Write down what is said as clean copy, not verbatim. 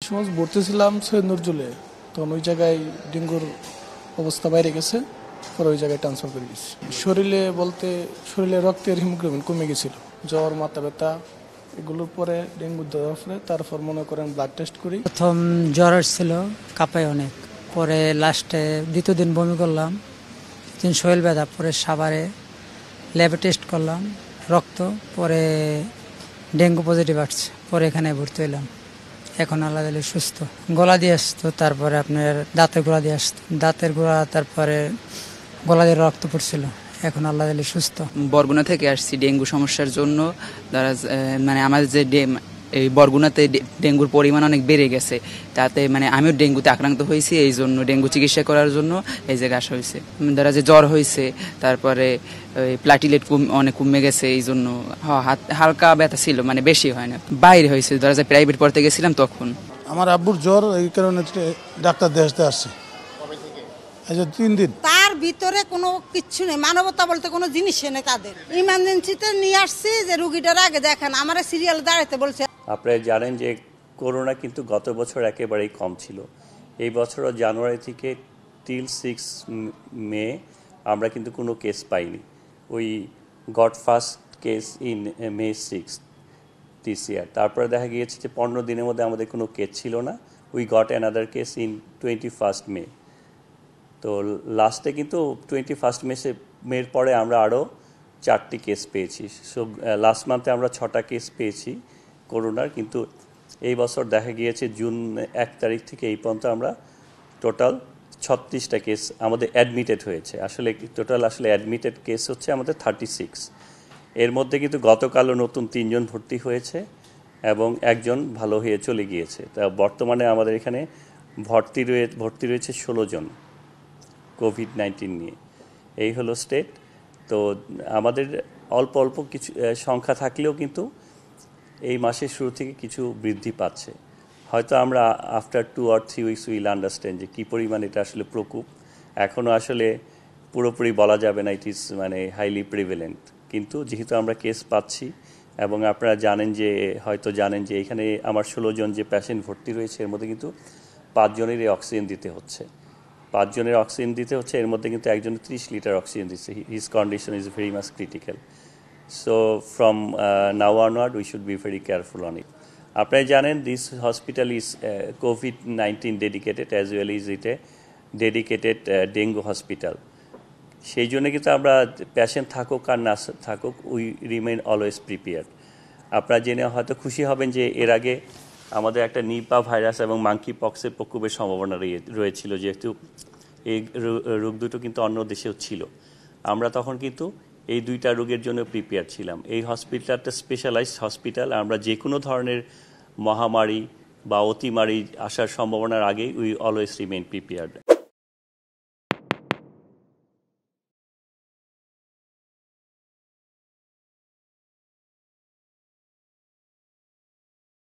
সময় ভর্তি ছিলাম সৈয়দ নজরুলে, তখন ওই জায়গায় ডেঙ্গুর অবস্থা বাইরে গেছে, পরে ওই জায়গায় ট্রান্সফার করে গেছি। শরীরে রক্তের হিমোগ্লোবিন কমে গেছিল, জ্বর, মাথা ব্যথা, এগুলোর পরে ডেঙ্গু ধরা পড়ে। তারপর মনে করেন ব্লাড টেস্ট করি। প্রথম জ্বর ছিল, কাঁপায় অনেক, পরে লাস্টে দ্বিতীয় দিন বমি করলাম, দিন শরীর ব্যথা, পরে সাভারে ল্যাবে টেস্ট করলাম রক্ত, পরে ডেঙ্গু পজিটিভ আসছে, পরে এখানে ভর্তি হলাম। এখন আল্লাহ সুস্থ। গলা দিয়ে আসতো, তারপরে আপনার দাঁতের গোড়া দিয়ে আসতো, দাঁতের গোড়া, তারপরে গলা দিয়ে রক্ত পড়ছিল। এখন আল্লাহ সুস্থ। বরগুনা থেকে আসছি ডেঙ্গু সমস্যার জন্য। মানে আমাদের যে এই বরগুনাতে ডেঙ্গুর পরিমাণ অনেক বেড়ে গেছে, তাতে মানে আমিও ডেঙ্গুতে আক্রান্ত হয়েছি। এই জন্য ডেঙ্গু চিকিৎসা করার জন্য এই জায়গায় আসা হয়েছে। ধরা যে জ্বর হয়েছে, তারপরে প্লাটিলেট অনেক কমে গেছে, এই জন্য হালকা ব্যথা ছিল, মানে বেশি হয় না। বাইরে হয়েছে, ধরা যায় প্রাইভেট পড়তে গেছিলাম তখন। আমার আব্বুর জ্বর, এই কারণে ডাক্তার দেখাতে আসছে। 3 দিন। তার ভিতরে কোনো কিচ্ছু নেই, মানবতা বলতে কোনো জিনিস নেই তাদের। ইমার্জেন্সিতে নিয়ে আসছি যে রুগীটার আগে দেখেন, আমার সিরিয়াল দাঁড়াতে বলছে। আপনারা জানেন যে করোনা কিন্তু গত বছর একেবারেই কম ছিল। এই বছরও জানুয়ারি থেকে টিল 6 মে আমরা কিন্তু কোনো কেস পাইনি। We got first case in May 6 this ইয়ার। তারপরে দেখা গিয়েছে যে 15 দিনের মধ্যে আমাদের কোনো কেস ছিল না। We got another case in 21 মে। তো লাস্টে কিন্তু 21 মের পরে আমরা আরও 4টি কেস পেয়েছি। সো লাস্ট মান্থে আমরা 6টা কেস পেয়েছি করোনার। কিন্তু এই বছর দেখা গিয়েছে জুন 1 তারিখ থেকে এই পর্যন্ত আমরা টোটাল 36টা কেস আমাদের অ্যাডমিটেড হয়েছে। আসলে টোটাল অ্যাডমিটেড কেস হচ্ছে আমাদের 36। এর মধ্যে কিন্তু গতকালও নতুন 3 জন ভর্তি হয়েছে এবং একজন ভালো হয়ে চলে গিয়েছে। তা বর্তমানে আমাদের এখানে ভর্তি রয়েছে 16 জন কোভিড-19 নিয়ে। এই হলো স্টেট। তো আমাদের অল্প কিছু সংখ্যা থাকলেও কিন্তু এই মাসের শুরু থেকে কিছু বৃদ্ধি পাচ্ছে। হয়তো আমরা after 2 or 3 weeks will understand যে কী পরিমাণ এটা আসলে প্রকোপ। এখনও আসলে পুরোপুরি বলা যাবে না, ইট ইজ মানে হাইলি প্রিভেলেন্ট। কিন্তু যেহেতু আমরা কেস পাচ্ছি এবং আপনারা হয়তো জানেন যে এখানে আমার 16 জন যে পেশেন্ট ভর্তি রয়েছে, এর মধ্যে কিন্তু 5 জনেরই অক্সিজেন দিতে হচ্ছে। 5 জনের অক্সিজেন দিতে হচ্ছে, এর মধ্যে কিন্তু একজনের 30 লিটার অক্সিজেন দিচ্ছে। His condition is very much critical. So from now onward we should be very careful on it. আপনারা জানেন this hospital is COVID-19 dedicated as well as it a dedicated dengue hospital. সেই জন্য কিন্তু আমরা patient থাকুক আর না থাকুক, we remain always prepared. আপনারা জেনে হয়তো খুশি হবেন যে এর আগে আমাদের একটা নিপা ভাইরাস এবং মাঙ্কি পক্সের প্রকোপের সম্ভাবনা রয়েছিল, যেহেতু এই রোগ দুটো কিন্তু অন্য দেশেও ছিল। আমরা তখন কিন্তু এই 2টা রোগের জন্য প্রিপেয়ার ছিলাম। এই হসপিটালটা স্পেশালাইজড হসপিটাল। আমরা যে কোনো ধরনের মহামারী বা অতিমারি আসার সম্ভাবনার আগেই উই অলওয়েজ রিমেইন প্রিপেয়ার্ড।